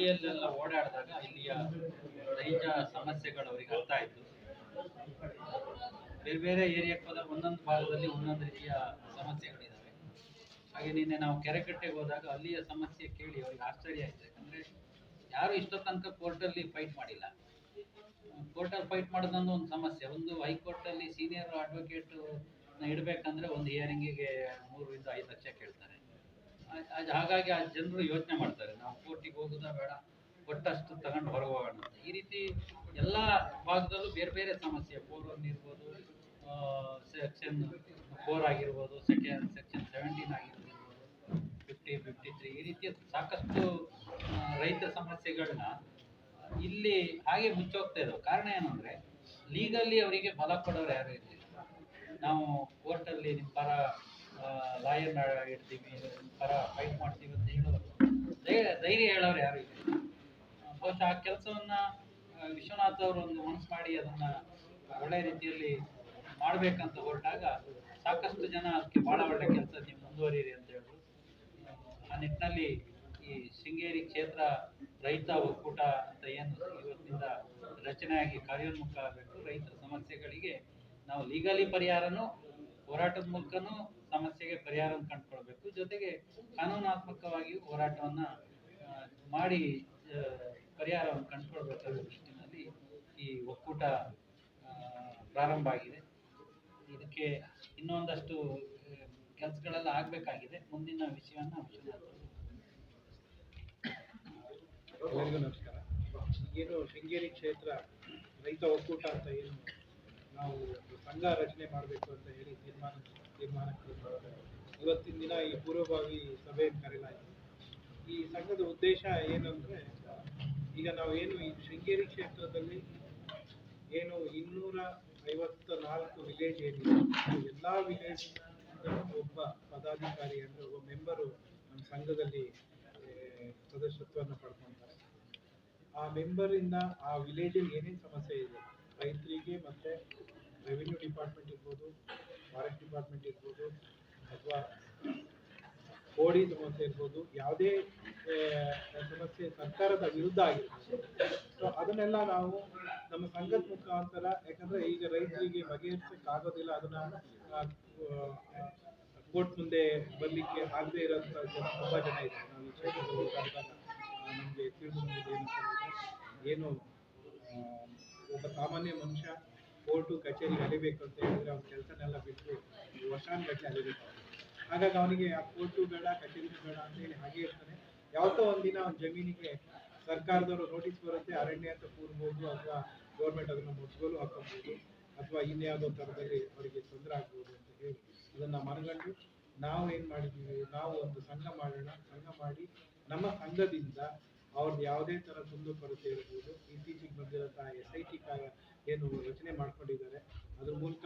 ಹಳ್ಳಿಯಲ್ಲೆಲ್ಲ ಓಡಾಡಿದಾಗ ಇಲ್ಲಿಯ ರೈತ ಸಮಸ್ಯೆಗಳು ಅವರಿಗೆ ಅರ್ಥ ಆಯಿತು. ಬೇರೆ ಬೇರೆ ಏರಿಯಾಕ್ಕೆ ಹೋದಾಗ ಒಂದೊಂದು ಭಾಗದಲ್ಲಿ ಒಂದೊಂದು ರೀತಿಯ ಸಮಸ್ಯೆಗಳಿದ್ದಾವೆ. ಹಾಗೆ ನಿನ್ನೆ ನಾವು ಕೆರೆಕಟ್ಟೆಗೆ ಹೋದಾಗ ಅಲ್ಲಿಯ ಸಮಸ್ಯೆ ಕೇಳಿ ಅವ್ರಿಗೆ ಆಶ್ಚರ್ಯ ಆಯಿತು. ಯಾಕಂದರೆ ಯಾರು ಇಷ್ಟೋ ತನಕ ಕೋರ್ಟಲ್ಲಿ ಫೈಟ್ ಮಾಡಿಲ್ಲ. ಕೋರ್ಟಲ್ಲಿ ಫೈಟ್ ಮಾಡೋದೊಂದು ಒಂದು ಸಮಸ್ಯೆ. ಒಂದು ಹೈಕೋರ್ಟಲ್ಲಿ ಸೀನಿಯರ್ ಅಡ್ವೊಕೇಟ್ ಇಡಬೇಕಂದ್ರೆ ಒಂದು ಹಿಯರಿಂಗಿಗೆ 3 ರಿಂದ 5 ಲಕ್ಷ ಕೇಳ್ತಾರೆ. ಹಾಗಾಗಿ ಆ ಜನರು ಯೋಚನೆ ಮಾಡ್ತಾರೆ, ನಾವು ಕೋರ್ಟಿಗೆ ಹೋಗೋದ ಬೇಡ, ಕೊಟ್ಟಷ್ಟು ತಗೊಂಡು ಹೊರಗೆ ಹೋಗೋಣ ಅಂತ. ಈ ರೀತಿ ಎಲ್ಲ ಭಾಗದಲ್ಲೂ ಬೇರೆ ಬೇರೆ ಸಮಸ್ಯೆ, 4(1) ಇರ್ಬೋದು, ಸೆಕ್ಷನ್ 4 ಆಗಿರ್ಬೋದು, ಸೆಕ್ಷನ್ 17 ಆಗಿರ್ಬೋದು, 50, 53, ಈ ರೀತಿಯ ಸಾಕಷ್ಟು ರೈತ ಸಮಸ್ಯೆಗಳನ್ನ ಇಲ್ಲಿ ಹಾಗೆ ಮುಚ್ಚೋಗ್ತಾ ಇದ್ದಾವೆ. ಕಾರಣ ಏನು ಅಂದರೆ, ಲೀಗಲ್ಲಿ ಅವರಿಗೆ ಬಲ ಕೊಡೋರು ಯಾರು ಇರಲಿಲ್ಲ. ನಾವು ಕೋರ್ಟಲ್ಲಿ ನಿಮ್ಮ ಪರ ಲಾಯರ್ನ ಇಡ್ತೀವಿ, ನಿಮ್ಮ ಪರ ಫೈಟ್ ಮಾಡ್ತೀವಿ ಅಂತ ಹೇಳೋರು, ಧೈರ್ಯ ಹೇಳೋರು ಯಾರು ಇಲ್ಲ. ಬಹುಶಃ ಆ ಕೆಲಸವನ್ನು ವಿಶ್ವನಾಥ್ ಅವರು ಒಂದು ಮನಸ್ಸು ಮಾಡಿ ಅದನ್ನು ಒಳ್ಳೆ ರೀತಿಯಲ್ಲಿ ಮಾಡಬೇಕಂತ ಹೊರಟಾಗ ಸಾಕಷ್ಟು ಜನ ಅದಕ್ಕೆ ಭಾಳ ಒಳ್ಳೆ ಕೆಲಸ, ನೀವು ಮುಂದುವರಿಯಿರಿ ಅಂತ ಹೇಳಿದ್ರು. ಆ ನಿಟ್ಟಿನಲ್ಲಿ ಈ ಶೃಂಗೇರಿ ಕ್ಷೇತ್ರ ರೈತ ಒಕ್ಕೂಟ ಅಂತ ಏನು ಇವತ್ತಿನಿಂದ ರಚನೆಯಾಗಿ ಕಾರ್ಯೋನ್ಮುಖ ಆಗಬೇಕು. ರೈತರ ಸಮಸ್ಯೆಗಳಿಗೆ ನಾವು ಲೀಗಲಿ ಪರಿಹಾರನೂ, ಹೋರಾಟದ ಮೂಲಕನೂ ಸಮಸ್ಯೆಗೆ ಪರಿಹಾರವನ್ನು ಕಂಡುಕೊಳ್ಬೇಕು. ಜೊತೆಗೆ ಕಾನೂನಾತ್ಮಕವಾಗಿಯೂ ಹೋರಾಟವನ್ನು ಮಾಡಿ ಪರಿಹಾರವನ್ನು ಕಂಡುಕೊಳ್ಬೇಕಾದ ದೃಷ್ಟಿನಲ್ಲಿ ಈ ಒಕ್ಕೂಟ ಪ್ರಾರಂಭ ಆಗಿದೆ. ಇದಕ್ಕೆ ಇನ್ನೊಂದಷ್ಟು ಕೆಲಸಗಳೆಲ್ಲ ಆಗಬೇಕಾಗಿದೆ. ಮುಂದಿನ ವಿಷಯವನ್ನು ಎಲ್ಲರಿಗೂ ನಮಸ್ಕಾರ. ಏನು ಶೃಂಗೇರಿ ಕ್ಷೇತ್ರ ರೈತ ಒಕ್ಕೂಟ ಅಂತ ಏನು ನಾವು ಸಂಘ ರಚನೆ ಮಾಡಬೇಕು ಅಂತ ಹೇಳಿ ತೀರ್ಮಾನಕ್ಕೆ ಇವತ್ತಿನ ದಿನ ಈ ಪೂರ್ವಭಾವಿ ಸಭೆಯನ್ನು ಕರೆಯಲಾಯಿತು. ಈ ಸಂಘದ ಉದ್ದೇಶ ಏನಂದರೆ, ಈಗ ನಾವು ಏನು ಈ ಶೃಂಗೇರಿ ಕ್ಷೇತ್ರದಲ್ಲಿ ಏನು 254 ವಿಲೇಜ್ ಏನಿದೆ, ಎಲ್ಲ ವಿಲೇಜ್ ಒಬ್ಬ ಪದಾಧಿಕಾರಿ ಅಂದರೆ ಒಬ್ಬ ಮೆಂಬರು ನಮ್ಮ ಸಂಘದಲ್ಲಿ ಸದಸ್ಯತ್ವವನ್ನು ಪಡ್ಕೊಳ್ತಾರೆ. ಆ ಮೆಂಬರಿಂದ ಆ ವಿಲೇಜಲ್ಲಿ ಏನೇನು ಸಮಸ್ಯೆ ಇದೆ, ರೈತರಿಗೆ ಮತ್ತು ರೆವಿನ್ಯೂ ಡಿಪಾರ್ಟ್ಮೆಂಟ್ ಇರ್ಬೋದು, ಫಾರೆಸ್ಟ್ ಡಿಪಾರ್ಟ್ಮೆಂಟ್ ಇರ್ಬೋದು, ಅಥವಾ ಕೋಡಿ ಸಮಸ್ಯೆ ಇರ್ಬೋದು, ಯಾವುದೇ ಸಮಸ್ಯೆ ಸರ್ಕಾರದ ವಿರುದ್ಧ ಆಗಿರ್ಬೋದು, ಸೊ ಅದನ್ನೆಲ್ಲ ನಾವು ನಮ್ಮ ಸಂಘದ ಮುಖಾಂತರ, ಯಾಕಂದರೆ ಈಗ ರೈತರಿಗೆ ಬಗೆಹರಿಸೋಕ್ಕಾಗೋದಿಲ್ಲ, ಅದನ್ನು ಕೋರ್ಟ್ ಮುಂದೆ ಬರಲಿಕ್ಕೆ ಆಗದೆ ಇರೋಂಥ ತುಂಬ ಜನ ಇದ್ದಾರೆ. ನಾವು ಈ ಕ್ಷೇತ್ರದಲ್ಲಿ ಓಡಾಡಿದಾಗ ನಮಗೆ ತಿಳಿದು ಬಂದಿದೆ ಏನು ಒಬ್ಬ ಸಾಮಾನ್ಯ ಮನುಷ್ಯ ಕೋರ್ಟು ಕಚೇರಿಗೆ ಅಲಿಬೇಕು ಅಂತ ಹೇಳಿದ್ರೆ ಅವ್ನ ಕೆಲಸನೆಲ್ಲ ಬಿಟ್ಟು ವರ್ಷಾನುಗಟ್ಟಲೆ ಅಲಿಬೇಕು. ಹಾಗಾಗಿ ಅವನಿಗೆ ಆ ಕೋರ್ಟು ಬೇಡ, ಕಚೇರಿನೂ ಬೇಡ ಅಂತೇಳಿ ಹಾಗೆ ಇರ್ತಾನೆ. ಯಾವತ್ತೋ ಒಂದಿನ ಅವ್ನ ಜಮೀನಿಗೆ ಸರ್ಕಾರದವರು ನೋಟಿಸ್ ಬರುತ್ತೆ, ಅರಣ್ಯ ಅಂತ ಕೂರ್ಬೋದು, ಅಥವಾ ಗೌರ್ಮೆಂಟ್ ಅದನ್ನು ಮುಚ್ಗೋಲು ಹಾಕೋಬೋದು, ಅಥವಾ ಇನ್ಯಾವುದೋ ಥರದಲ್ಲಿ ಅವರಿಗೆ ತೊಂದರೆ ಆಗ್ಬೋದು ಅಂತ ಹೇಳಿ ಅದನ್ನು ಮನಗಂಡು ನಾವು ಏನು ಮಾಡಿದ್ದೀವಿ, ನಾವು ಒಂದು ಸಂಘ ಮಾಡೋಣ, ಸಂಘ ಮಾಡಿ ನಮ್ಮ ಸಂಘದಿಂದ ಅವ್ರದ್ದು ಯಾವುದೇ ಥರ ಕುಂದುಕೊರತೆ ಇರ್ಬೋದು, ಇತ್ತೀಚೆಗೆ ಬಂದಿರೋಂಥ SIT ಏನು ರಚನೆ ಮಾಡ್ಕೊಂಡಿದ್ದಾರೆ, ಅದ್ರ ಮೂಲಕ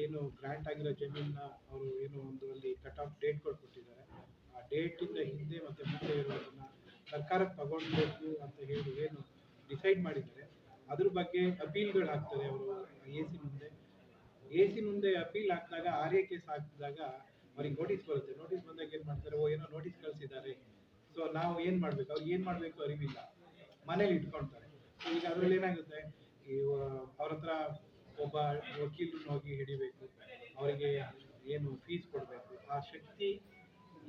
ಏನು ಗ್ರಾಂಟ್ ಆಗಿರೋ ಜಮೀನನ್ನ ಅವರು ಏನು ಒಂದು ಅಲ್ಲಿ ಕಟ್ ಆಫ್ ಡೇಟ್ ಕೊಟ್ಟಿದ್ದಾರೆ, ಆ ಡೇಟಿಂದ ಹಿಂದೆ ಮತ್ತು ಮುಂದೆ ಇರೋದನ್ನು ಸರ್ಕಾರಕ್ಕೆ ತಗೊಳ್ಬೇಕು ಅಂತ ಹೇಳಿ ಏನು ಡಿಸೈಡ್ ಮಾಡಿದ್ದಾರೆ, ಅದ್ರ ಬಗ್ಗೆ ಅಪೀಲ್ಗಳು ಹಾಕ್ತಾರೆ ಅವರು AC ಮುಂದೆ ಅಪೀಲ್ ಹಾಕಿದಾಗ RA ಕೇಸ್ ಹಾಕಿದಾಗ ಅವ್ರಿಗೆ ನೋಟಿಸ್ ಬರುತ್ತೆ. ನೋಟಿಸ್ ಬಂದಾಗ ಏನು ಮಾಡ್ತಾರೆ, ಏನೋ ನೋಟಿಸ್ ಕಳಿಸಿದ್ದಾರೆ, ಸೊ ನಾವು ಏನು ಮಾಡಬೇಕು, ಅವ್ರಿಗೆ ಏನು ಮಾಡಬೇಕು ಅರಿವಿಲ್ಲ, ಮನೇಲಿ ಇಟ್ಕೊಳ್ತಾರೆ. ಈಗ ಅದರಲ್ಲಿ ಏನಾಗುತ್ತೆ, ಅವ್ರ ಹತ್ರ ಒಬ್ಬ ವಕೀಲರನ್ನ ಹೋಗಿ ಹಿಡಿಬೇಕು, ಅವರಿಗೆ ಏನು ಫೀಸ್ ಕೊಡಬೇಕು, ಆ ಶಕ್ತಿ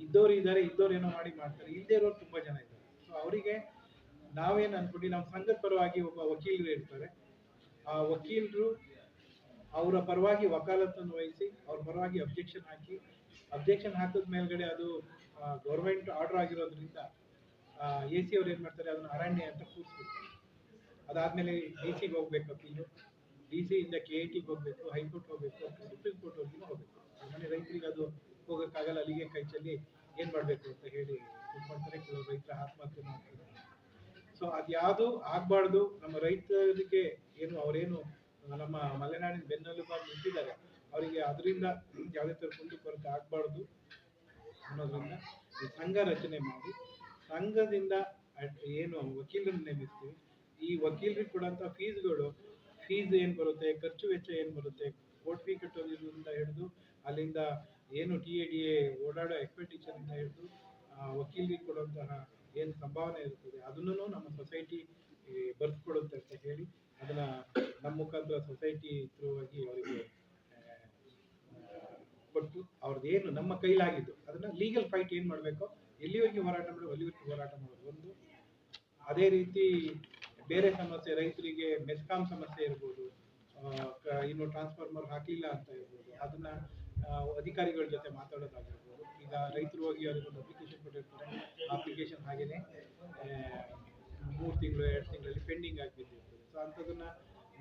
ಇದ್ದವ್ರು ಇದ್ದಾರೆ, ಇದ್ದವ್ರು ಏನೋ ಮಾಡ್ತಾರೆ, ಇಲ್ಲದೇ ಇರೋರು ತುಂಬ ಜನ ಇದ್ದಾರೆ. ಸೊ ಅವರಿಗೆ ನಾವೇನು ಅಂದ್ಕೊಂಡು ನಮ್ಮ ಸಂಘದ ಪರವಾಗಿ ಒಬ್ಬ ವಕೀಲರು ಇರ್ತಾರೆ, ಆ ವಕೀಲರು ಅವರ ಪರವಾಗಿ ವಕಾಲತ್ತನ್ನು ವಹಿಸಿ ಅವ್ರ ಪರವಾಗಿ ಅಬ್ಜೆಕ್ಷನ್ ಹಾಕಿದ ಮೇಲ್ಗಡೆ ಅದು ಗೌರ್ಮೆಂಟ್ ಆರ್ಡರ್ ಆಗಿರೋದ್ರಿಂದ AC ಅವ್ರು ಏನು ಮಾಡ್ತಾರೆ, ಅದನ್ನು ಅರಣ್ಯ ಅಂತ ಕೂರಿಸ್ಬಿಡ್ತಾರೆ. ಅದಾದಮೇಲೆ DC ಹೋಗ್ಬೇಕು ಅಪೀಲು, DC ಇಂದ KITಗೆ ಹೋಗಬೇಕು, ಹೈಕೋರ್ಟ್ ಹೋಗಬೇಕು, ಸುಪ್ರೀಂ ಕೋರ್ಟ್ವರೆಗೂ ಹೋಗಬೇಕು. ಸಾಮಾನ್ಯ ರೈತರಿಗೆ ಅದು ಹೋಗೋಕ್ಕಾಗಲ್ಲ, ಅಲ್ಲಿಗೆ ಕೈ ಚೆಲ್ಲಿ ಏನು ಮಾಡಬೇಕು ಅಂತ ಹೇಳಿ ಕೂತ್ಕೊಳ್ತಾರೆ. ಕೆಲವು ರೈತರ ಆತ್ಮಹತ್ಯೆ ಮಾಡ್ತಾರೆ. ಸೊ ಅದ್ಯಾವುದು ಆಗಬಾರ್ದು, ನಮ್ಮ ರೈತರಿಗೆ ಏನು ಅವರೇನು ನಮ್ಮ ಮಲೆನಾಡಿನ ಬೆನ್ನೆಲುಬಾಗಿ ನಿಂತಿದ್ದಾರೆ, ಅವರಿಗೆ ಅದರಿಂದ ಯಾವುದೇ ಥರ ಕುಂದುಕೊರತೆ ಆಗಬಾರ್ದು ಅನ್ನೋದ್ರಿಂದ ಈ ಸಂಘ ರಚನೆ ಮಾಡಿ, ಸಂಘದಿಂದ ಏನು ವಕೀಲರನ್ನು ನೇಮಿಸ್ತೀವಿ, ಈ ವಕೀಲರಿಗೆ ಕೊಡೋಂಥ ಫೀಸ್ ಏನು ಬರುತ್ತೆ, ಖರ್ಚು ವೆಚ್ಚ ಏನು ಬರುತ್ತೆ, ಕೋರ್ಟ್ ಫೀ ಕಟ್ಟೋದ್ರಿಂದ ಹಿಡಿದು ಅಲ್ಲಿಂದ ಏನು TADA ಓಡಾಡೋ ಎಕ್ಸ್ಪೆಂಡಿಚರಿಂದ ಹಿಡಿದು ವಕೀಲರಿಗೆ ಕೊಡುವಂತಹ ಏನು ಸಂಭಾವನೆ ಇರ್ತದೆ ಅದನ್ನು ನಮ್ಮ ಸೊಸೈಟಿ ಥ್ರೂ ಆಗಿ ಅವರಿಗೆ ಕೊಟ್ಟು ಅವ್ರದ್ದೇನು ನಮ್ಮ ಕೈಲಾಗಿದ್ದು ಅದನ್ನ ಲೀಗಲ್ ಫೈಟ್ ಏನು ಮಾಡಬೇಕೋ ಎಲ್ಲಿವರೆಗೆ ಹೋರಾಟ ಮಾಡೋದು ಅಲ್ಲಿವರೆಗೆ ಹೋರಾಟ ಮಾಡೋದು ಒಂದು. ಅದೇ ರೀತಿ ಬೇರೆ ಸಮಸ್ಯೆ ರೈತರಿಗೆ ಮೆಸ್ಕಾಂ ಸಮಸ್ಯೆ ಇರ್ಬೋದು, ಇನ್ನು ಟ್ರಾನ್ಸ್ಫಾರ್ಮರ್ ಹಾಕಲಿಲ್ಲ ಅಂತ ಇರ್ಬೋದು, ಅದನ್ನ ಅಧಿಕಾರಿಗಳ ಜೊತೆ ಮಾತಾಡೋದಾಗಿರ್ಬೋದು. ಈಗ ರೈತರು ಹೋಗಿ ಅದಕ್ಕೊಂದು ಅಪ್ಲಿಕೇಶನ್ ಕೊಟ್ಟಿರ್ತಾರೆ, ಅಪ್ಲಿಕೇಶನ್ ಹಾಗೇನೆ 3 ತಿಂಗಳು 2 ತಿಂಗಳಲ್ಲಿ ಪೆಂಡಿಂಗ್ ಆಗಿಬಿಟ್ಟಿರ್ತದೆ. ಸೊ ಅಂಥದನ್ನ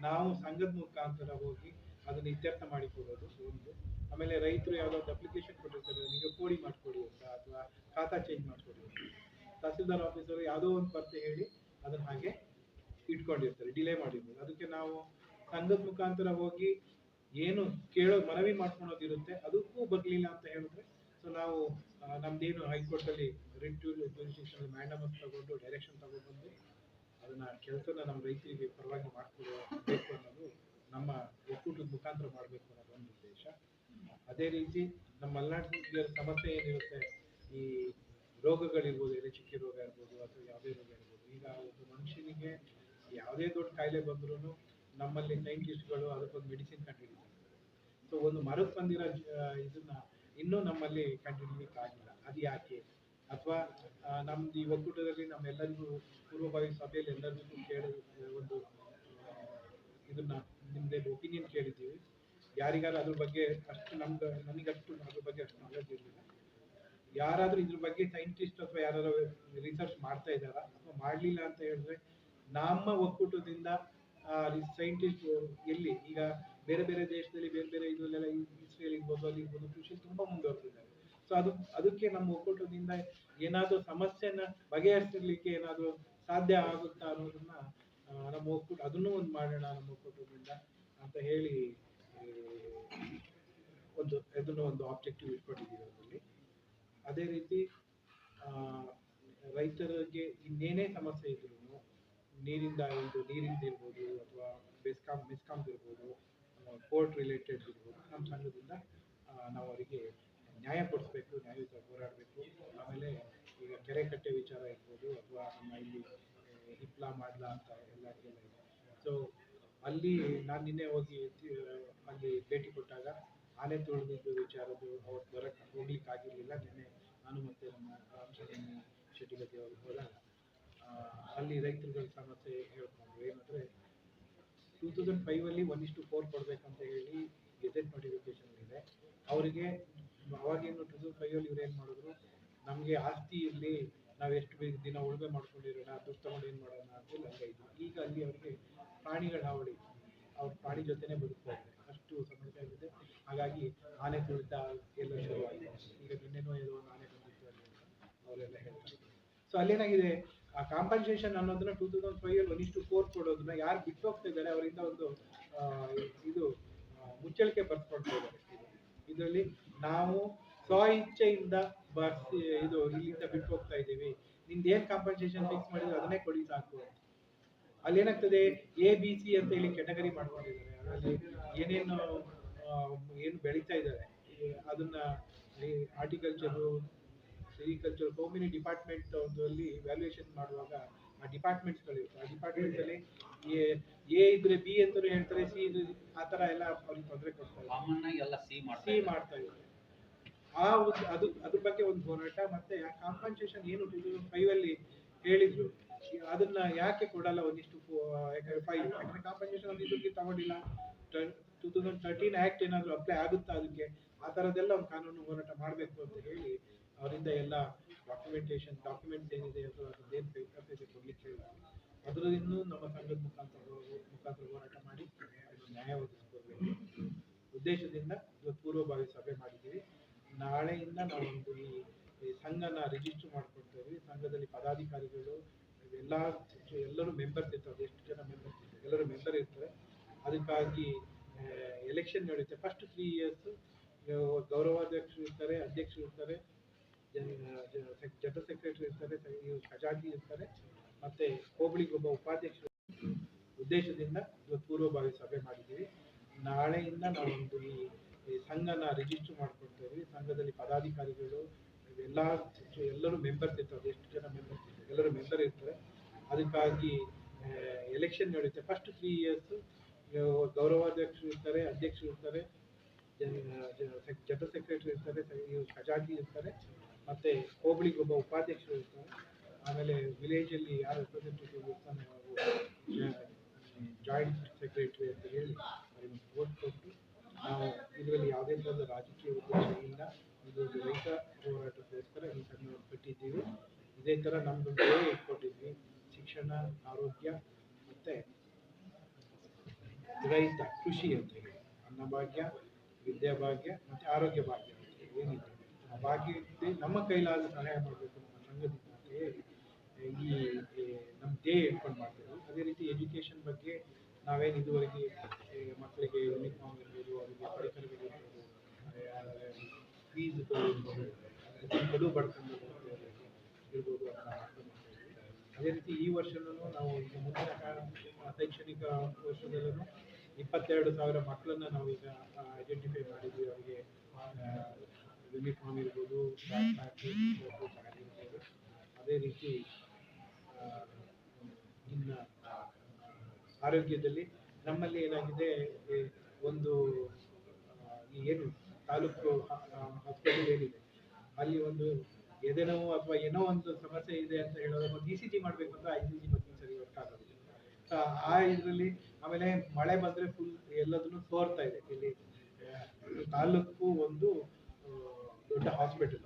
ನಾವು ಸಂಘದ ಮುಖಾಂತರ ಹೋಗಿ ಅದನ್ನ ಇತ್ಯರ್ಥ ಮಾಡಿಕೊಡೋದು ಒಂದು. ಆಮೇಲೆ ರೈತರು ಯಾವುದಾದ್ರು ಅಪ್ಲಿಕೇಶನ್ ಕೊಟ್ಟಿರ್ತಾರೆ, ನೀವು ಕೋಡಿ ಮಾಡಿಕೊಡಿ ಅಂತ, ಅಥವಾ ಖಾತಾ ಚೇಂಜ್ ಮಾಡಿಕೊಡಿ ಅಂತ, ತಹಸೀಲ್ದಾರ್ ಆಫೀಸರು ಯಾವುದೋ ಒಂದು ಪತ್ತೆ ಹೇಳಿ ಅದನ್ನ ಹಾಗೆ ಇಟ್ಕೊಂಡಿರ್ತಾರೆ, ಡಿಲೇ ಮಾಡಿರ್ಬೋದು. ಅದಕ್ಕೆ ನಾವು ಸಂಘದ ಮುಖಾಂತರ ಹೋಗಿ ಏನು ಮನವಿ ಮಾಡ್ಕೊಳೋದಿರುತ್ತೆ ಅದಕ್ಕೂ ಬರಲಿಲ್ಲ ಅಂತ ಹೇಳಿದ್ರೆ, ಸೊ ನಾವು ನಮ್ದೇನು ಹೈಕೋರ್ಟಲ್ಲಿ ರಿಟ್ ಜ್ಯೂರಿಸ್ಡಿಕ್ಷನ್ ಮ್ಯಾಂಡಮಸ್ ತಗೊಂಡು ಡೈರೆಕ್ಷನ್ ತಗೊಂಡ್ಬಂದು ಅದನ್ನ ಕೆಲಸನ ನಮ್ಮ ರೈತರಿಗೆ ಪರವಾಗಿ ಮಾಡಿಕೊಡಬೇಕು ಅನ್ನೋದು ನಮ್ಮ ಒಕ್ಕೂಟದ ಮುಖಾಂತರ ಮಾಡಬೇಕು ಅನ್ನೋದು ಒಂದು ಉದ್ದೇಶ. ಅದೇ ರೀತಿ ನಮ್ಮ ಮಲೆನಾಡಿನ ಸಮಸ್ಯೆ ಏನಿರುತ್ತೆ, ಈ ರೋಗಗಳಿರ್ಬೋದು, ಎಲೆಚುಕ್ಕೆ ರೋಗ ಇರ್ಬೋದು ಅಥವಾ ಯಾವುದೇ ರೋಗ ಇರ್ಬೋದು. ಈಗ ಒಬ್ಬ ಮನುಷ್ಯನಿಗೆ ಯಾವುದೇ ದೊಡ್ಡ ಕಾಯಿಲೆ ಬಂದ್ರೂ ನಮ್ಮಲ್ಲಿ ಸೈಂಟಿಸ್ಟ್ಗಳು ಅದಕ್ಕೊಂದು ಮೆಡಿಸಿನ್ ಕಂಡುಹಿಡಿತಾರೆ. ಸೊ ಒಂದು ಮರಕ್ಕೆ ಬಂದಿರೋ ಇದನ್ನ ಇನ್ನೂ ನಮ್ಮಲ್ಲಿ ಕಂಡುಹಿಡಿಯಲಿಕ್ಕೆ ಆಗಿಲ್ಲ. ಅದು ಯಾಕೆ? ಅಥವಾ ನಮ್ದು ಈ ಒಕ್ಕೂಟದಲ್ಲಿ ನಮ್ಮೆಲ್ಲರಿಗೂ ಪೂರ್ವಭಾವಿ ಸಭೆಯಲ್ಲಿ ಎಲ್ಲರಿಗೂ ಒಂದು ಇದನ್ನ ನಿಮ್ದೇ ಒಪಿನಿಯನ್ ಕೇಳಿದ್ದೀವಿ. ಯಾರಿಗಾರು ಅದ್ರ ಬಗ್ಗೆ ಅಷ್ಟು ನನಗಷ್ಟು ಅದ್ರ ಬಗ್ಗೆ ಅಷ್ಟು ನಾಲೆಜ್ ಇರಲಿಲ್ಲ. ಯಾರಾದ್ರೂ ಇದ್ರ ಬಗ್ಗೆ ಸೈಂಟಿಸ್ಟ್ ಅಥವಾ ಯಾರು ರಿಸರ್ಚ್ ಮಾಡ್ತಾ ಇದ್ದಾರಾ ಅಥವಾ ಮಾಡಲಿಲ್ಲ ಅಂತ ಹೇಳಿದ್ರೆ, ನಮ್ಮ ಒಕ್ಕೂಟದಿಂದ ಸೈಂಟಿಸ್ಟ್ ಎಲ್ಲಿ ಈಗ ಬೇರೆ ಬೇರೆ ದೇಶದಲ್ಲಿ ಬೇರೆ ಬೇರೆ ಇದರಲ್ಲೆಲ್ಲ ಇಸ್ರೇಲ್ ಇರ್ಬೋದು, ಅಲ್ಲಿ ಇರ್ಬೋದು, ಕೃಷಿ ತುಂಬಾ ಮುಂದುವರೆದಿದ್ದಾರೆ. ಸೊ ಅದಕ್ಕೆ ನಮ್ಮ ಒಕ್ಕೂಟದಿಂದ ಏನಾದರೂ ಸಮಸ್ಯೆನ ಬಗೆಹರಿಸಲಿಕ್ಕೆ ಏನಾದರೂ ಸಾಧ್ಯ ಆಗುತ್ತಾ ಅನ್ನೋದನ್ನ ನಮ್ಮ ಒಕ್ಕೂಟ ಅದನ್ನೂ ಒಂದು ಮಾಡೋಣ ನಮ್ಮ ಒಕ್ಕೂಟದಿಂದ ಅಂತ ಹೇಳಿ ಇದನ್ನು ಒಂದು ಆಬ್ಜೆಕ್ಟಿವ್ ಇಟ್ಕೊಂಡಿದ್ದೀವಿ ಅದರಲ್ಲಿ. ಅದೇ ರೀತಿ ರೈತರಿಗೆ ಇನ್ನೇನೇ ಸಮಸ್ಯೆ ಇದ್ರು, ನೀರಿಂದ ಇರ್ಬೋದು ಅಥವಾ ಮೆಸ್ಕಾಮ್ ಇರ್ಬೋದು, ಕೋರ್ಟ್ ರಿಲೇಟೆಡ್ ಇರ್ಬೋದು, ನಮ್ಮ ಸಂಘದಿಂದ ನಾವು ಅವರಿಗೆ ನ್ಯಾಯ ಕೊಡಿಸ್ಬೇಕು, ನ್ಯಾಯಯುತ ಹೋರಾಡಬೇಕು. ಆಮೇಲೆ ಈಗ ಕೆರೆ ಕಟ್ಟೆ ವಿಚಾರ ಇರ್ಬೋದು ಅಥವಾ ನಮ್ಮ ಇಲ್ಲಿ ಹಿಪ್ಲಾ ಮಾಡ್ಲಾ ಅಂತ ಎಲ್ಲ ಇದೆ. ಸೊ ಅಲ್ಲಿ ನಾನು ನಿನ್ನೆ ಅಲ್ಲಿ ಭೇಟಿ ಕೊಟ್ಟಾಗ ಆನೆ ತುಳಿದಿದ್ದು ವಿಚಾರದ್ದು ಅವ್ರು ಹೋಗ್ಲಿಕ್ಕೆ ಆಗಿರಲಿಲ್ಲ. ನಿನ್ನೆ ನಾನು ಮತ್ತೆ ನಮ್ಮ ಶೆಟ್ಟಿಗದ್ದೆ ಅವರು ಹೋದಾಗ ಅಲ್ಲಿ ರೈತರುಗಳ ಸಮಸ್ಯೆ ಹೇಳ್ಕೊಂಡ್ರು. ಏನಂದ್ರೆ 2005 1:4 ಕೊಡ್ಬೇಕಂತ ಹೇಳಿ ಗೆಜೆಟ್ ನೋಟಿಫಿಕೇಶನ್ ಇದೆ ಅವರಿಗೆ. ಅವಾಗೇನು 2005 ಇವ್ರು ಏನ್ ಮಾಡಿದ್ರು, ನಮ್ಗೆ ಆಸ್ತಿ ಇರ್ಲಿ, ನಾವ್ ಎಷ್ಟು ದಿನ ಉಳುಮೆ ಮಾಡ್ಕೊಂಡಿರೋಣ, ದುಡ್ಡು ತಗೊಂಡು ಏನ್ ಮಾಡೋಣ ಅಂತ ಹಂಗ ಇದ್ರು. ಈಗ ಅಲ್ಲಿ ಅವ್ರಿಗೆ ಪ್ರಾಣಿಗಳ ಹಾವಳಿ, ಅವ್ರ ಪ್ರಾಣಿ ಜೊತೆನೆ ಬದುಕ್ತಾ ಇದ್ದಾರೆ, ಅಷ್ಟು ಸಮಸ್ಯೆ ಆಗಿದೆ. ಹಾಗಾಗಿ ಆನೆ ತುಳಿತ ಎಲ್ಲ ಶುರುವಾಗಿದೆ. ಈಗ ನಿನ್ನೆನೋ ಏನೋ ಒಂದು ಆನೆ ಬಂದಿತ್ತು ಅಲ್ಲಿ ಅವರೆಲ್ಲ ಹೇಳ್ತಾರೆ. ಸೊ ಅಲ್ಲೇನಾಗಿದೆ, ಆ ಕಾಂಪನ್ಸೇಷನ್ ಅನ್ನೋದನ್ನ 2005 1:4 ಕೊಡೋದನ್ನ ಯಾರು ಬಿಟ್ಟು ಹೋಗ್ತಾ ಇದ್ದಾರೆ ಅವರಿಂದ ಒಂದು ಇದು ಮುಚ್ಚಳಿಕೆ ಬರ್ಸ್ಕೊಳ್ತಾ ಇದ್ದಾರೆ. ಇದರಲ್ಲಿ ನಾವು ಸ್ವ ಇಚ್ಛೆಯಿಂದ ಇಲ್ಲಿಂದ ಬಿಟ್ಟು ಹೋಗ್ತಾ ಇದ್ದೀವಿ, ನಿಮ್ದು ಏನ್ ಕಾಂಪನ್ಸೇಷನ್ ಫಿಕ್ಸ್ ಮಾಡಿದ್ರೆ ಅದನ್ನೇ ಕೊಡಿ ಸಾಕು. ಅಲ್ಲಿ ಏನಾಗ್ತದೆ, ABC ಅಂತ ಹೇಳಿ ಕ್ಯಾಟಗರಿ ಮಾಡ್ಕೊಂಡಿದ್ದಾರೆ. ಅದರಲ್ಲಿ ಏನು ಬೆಳೀತಾ ಇದ್ದಾರೆ ಅದನ್ನ horticulture, sericulture, so many department ಅಲ್ಲಿ ವ್ಯಾಲ್ಯೂಯೇಷನ್ ಮಾಡುವಾಗ ಆ ಡಿಪಾರ್ಟ್ಮೆಂಟ್ಸ್ಗಳಿರುತ್ತೆ. ಆ ಡಿಪಾರ್ಟ್ಮೆಂಟ್ ಅಲ್ಲಿ ಎ ಇದ್ರೆ ಬಿ ಅಂತ ಹೇಳ್ತಾರೆ, ಸಿ ಇದ್ರೆ ಆ ತರ ಎಲ್ಲ ಅವ್ರಿಗೆ ತೊಂದರೆ ಕೊಡ್ತಾರೆ, ಸಿ ಮಾಡ್ತಾ ಇದ್ದಾರೆ. ಅದ್ರ ಬಗ್ಗೆ ಒಂದು ಹೋರಾಟ. ಮತ್ತೆ ಕಾಂಪನ್ಸೇಷನ್ ಏನು 2005 ಹೇಳಿದ್ರು ಅದನ್ನ ಯಾಕೆ ಕೊಡಲ್ಲ 1:5? ಯಾಕಂದ್ರೆ ಕಾಂಪನ್ಸೇಷನ್ ಒಂದು ಇದಕ್ಕೆ ತಗೊಂಡಿಲ್ಲ. 2013 ಆಕ್ಟ್ ಏನಾದ್ರು ಅಪ್ಲೈ ಆಗುತ್ತಾ ಅದಕ್ಕೆ? ಆ ತರದೆಲ್ಲ ಒಂದು ಕಾನೂನು ಹೋರಾಟ ಮಾಡಬೇಕು ಅಂತ ಹೇಳಿ ಅವರಿಂದ ಎಲ್ಲ ಡಾಕ್ಯುಮೆಂಟ್ಸ್ ಏನಿದೆ ಅಥವಾ ಅದೇನು ಪೇಪರ್ಸ್ ಇದೆ ಕೊಡ್ಲಿಕ್ಕೆ ಹೇಳಿದ್ರು. ಅದರನ್ನು ನಮ್ಮ ಸಂಘದ ಮುಖಾಂತರ ಹೋರಾಟ ಮಾಡಿ ನ್ಯಾಯ ಒದಗಿಸ್ಕೊಡ್ಬೇಕು ಉದ್ದೇಶದಿಂದ ಇವತ್ತು ಪೂರ್ವಭಾವಿ ಸಭೆ ಮಾಡಿದ್ದೀವಿ. ನಾಳೆಯಿಂದ ನಾವೊಂದು ಈ ಸಂಘನ ರಿಜಿಸ್ಟರ್ ಮಾಡ್ಕೊಳ್ತೇವೆ. ಸಂಘದಲ್ಲಿ ಪದಾಧಿಕಾರಿಗಳು ಎಲ್ಲರೂ ಮೆಂಬರ್ಸ್ ಇರ್ತಾರೆ. ಎಷ್ಟು ಜನ ಮೆಂಬರ್ಸ್ ಎಲ್ಲರೂ ಮೆಂಬರ್ ಇರ್ತಾರೆ. ಅದಕ್ಕಾಗಿ ಎಲೆಕ್ಷನ್ ನಡೆಯುತ್ತೆ. ಫಸ್ಟ್ 3 years ಗೌರವಾಧ್ಯಕ್ಷರು ಇರ್ತಾರೆ, ಅಧ್ಯಕ್ಷರು ಇರ್ತಾರೆ, ಜನರಲ್ ಸೆಕ್ರೆಟರಿ ಇರ್ತಾರೆ, ಖಜಾಂಚಿ ಇರ್ತಾರೆ, ಮತ್ತೆ ಹೋಬಳಿಗೊಬ್ಬ ಉಪಾಧ್ಯಕ್ಷರು. ಉದ್ದೇಶದಿಂದ ಇವತ್ತು ಪೂರ್ವಭಾವಿ ಸಭೆ ಮಾಡಿದ್ದೀವಿ. ನಾಳೆಯಿಂದ ನಾವೊಂದು ಈ ಸಂಘನ ರಿಜಿಸ್ಟರ್ ಮಾಡ್ಕೊಳ್ತೇವೆ. ಸಂಘದಲ್ಲಿ ಪದಾಧಿಕಾರಿಗಳು ಎಲ್ಲರೂ ಮೆಂಬರ್ಸ್ ಇರ್ತಾರೆ. ಎಷ್ಟು ಜನ ಮೆಂಬರ್ಸ್ ಎಲ್ಲರೂ ಮೆಂಬರ್ ಇರ್ತಾರೆ. ಅದಕ್ಕಾಗಿ ಎಲೆಕ್ಷನ್ ನಡೆಯುತ್ತೆ. ಫಸ್ಟ್ 3 years ಗೌರವಾಧ್ಯಕ್ಷರು ಇರ್ತಾರೆ, ಅಧ್ಯಕ್ಷರು ಇರ್ತಾರೆ, ಜನರಲ್ ಸೆಕ್ರೆಟರಿ ಇರ್ತಾರೆ, ಖಜಾಂಚಿ ಇರ್ತಾರೆ, ಮತ್ತೆ ಹೋಬಳಿಗೆ ಒಬ್ಬ ಉಪಾಧ್ಯಕ್ಷರು ಇರ್ತಾರೆ. ಆಮೇಲೆ ವಿಲೇಜಲ್ಲಿ ಯಾರು ರೆಪ್ರೆಸೆಂಟೇಟಿವ್ ಇರ್ತಾನೆ ಅವರು ಜಾಯಿಂಟ್ ಸೆಕ್ರೆಟರಿ ಅಂತ ಹೇಳಿ ಅವರಿಗೆ ಓಟ್ ಕೊಟ್ಟು ನಾವು ಇದರಲ್ಲಿ ಯಾವುದೇ ಥರದ ರಾಜಕೀಯ ಉದ್ದೇಶ ಇಲ್ಲ, ಇದು ರೈತ ಹೋರಾಟಕ್ಕೋಸ್ಕರ ಈ ಸಣ್ಣ ಕಟ್ಟಿದ್ದೀವಿ. ಇದೇ ಥರ ನಮ್ಮದು ಬೇರೆ ಇಟ್ಕೊಂಡಿದ್ವಿ, ಶಿಕ್ಷಣ, ಆರೋಗ್ಯ ಮತ್ತು ರೈತ ಕೃಷಿ ಅಂತ ಹೇಳಿ ಅನ್ನಭಾಗ್ಯ, ವಿದ್ಯಾಭಾಗ್ಯ ಮತ್ತು ಆರೋಗ್ಯ ಭಾಗ್ಯ ಅಂತ ಹೇಳಿ ಏನಿದೆ ಆ ಭಾಗ್ಯ ನಮ್ಮ ಕೈಲಾದ ಸಹಾಯ ಮಾಡಬೇಕು ನಮ್ಮ ಸಂಘದಿಂದ ಅಂತ ಹೇಳಿ ಈ ನಮ್ಮ ಧ್ಯೇಯ ಇಟ್ಕೊಂಡು ಮಾಡ್ತೇವೆ. ಅದೇ ರೀತಿ ಎಜುಕೇಷನ್ ಬಗ್ಗೆ ನಾವೇನು ಇದುವರೆಗೆ ಮಕ್ಕಳಿಗೆ ಯೂನಿಫಾರ್ಮ್ ಇರ್ಬೋದು, ಅವರಿಗೆ ಪರಿಕರಗಳಿರ್ಬೋದು, ಫೀಸ್ಗಳು ಇರ್ಬೋದು, ಕಡು ಬಡ್ಕೊಂಡು ಇರ್ಬೋದು ಅಂತ ಮಾಡ್ಕೊಂಡು ಮಾಡ್ತಾಯಿದ್ವಿ. ಅದೇ ರೀತಿ ಈ ವರ್ಷನೂ ನಾವು ಈಗ ಮುಂದಿನ ಶೈಕ್ಷಣಿಕ ವರ್ಷದಲ್ಲೂ 22,000 ಮಕ್ಕಳನ್ನ ನಾವೀಗ ಐಡೆಂಟಿಫೈ ಮಾಡಿದ್ವಿ. ಅವರಿಗೆ ಯೂನಿಫಾರ್ಮ್ ಇರ್ಬೋದು, ಬ್ಯಾಗ್ ಪ್ಯಾಕ್ ಇರ್ಬೋದು. ಅದೇ ರೀತಿ ಇನ್ನು ಆರೋಗ್ಯದಲ್ಲಿ ನಮ್ಮಲ್ಲಿ ಏನಾಗಿದೆ, ಒಂದು ಏನು ತಾಲೂಕು ಹಾಸ್ಪಿಟಲ್ ಏನಿದೆ ಅಲ್ಲಿ ಒಂದು ಎದೆನೋವು ಅಥವಾ ಏನೋ ಒಂದು ಸಮಸ್ಯೆ ಇದೆ ಅಂತ ಹೇಳೋದು ಒಂದು ECG ಮಾಡಬೇಕು ಅಂದ್ರೆ ICG ಮಷಿನ್ ಸರಿ ವರ್ಕ್ ಆಗೋದಿಲ್ಲ. ಆ ಇದರಲ್ಲಿ ಆಮೇಲೆ ಮಳೆ ಬಂದರೆ ಫುಲ್ ಎಲ್ಲದನ್ನು ಸೋರ್ತಾ ಇದೆ. ಇಲ್ಲಿ ತಾಲೂಕು ಒಂದು ದೊಡ್ಡ ಹಾಸ್ಪಿಟಲ್,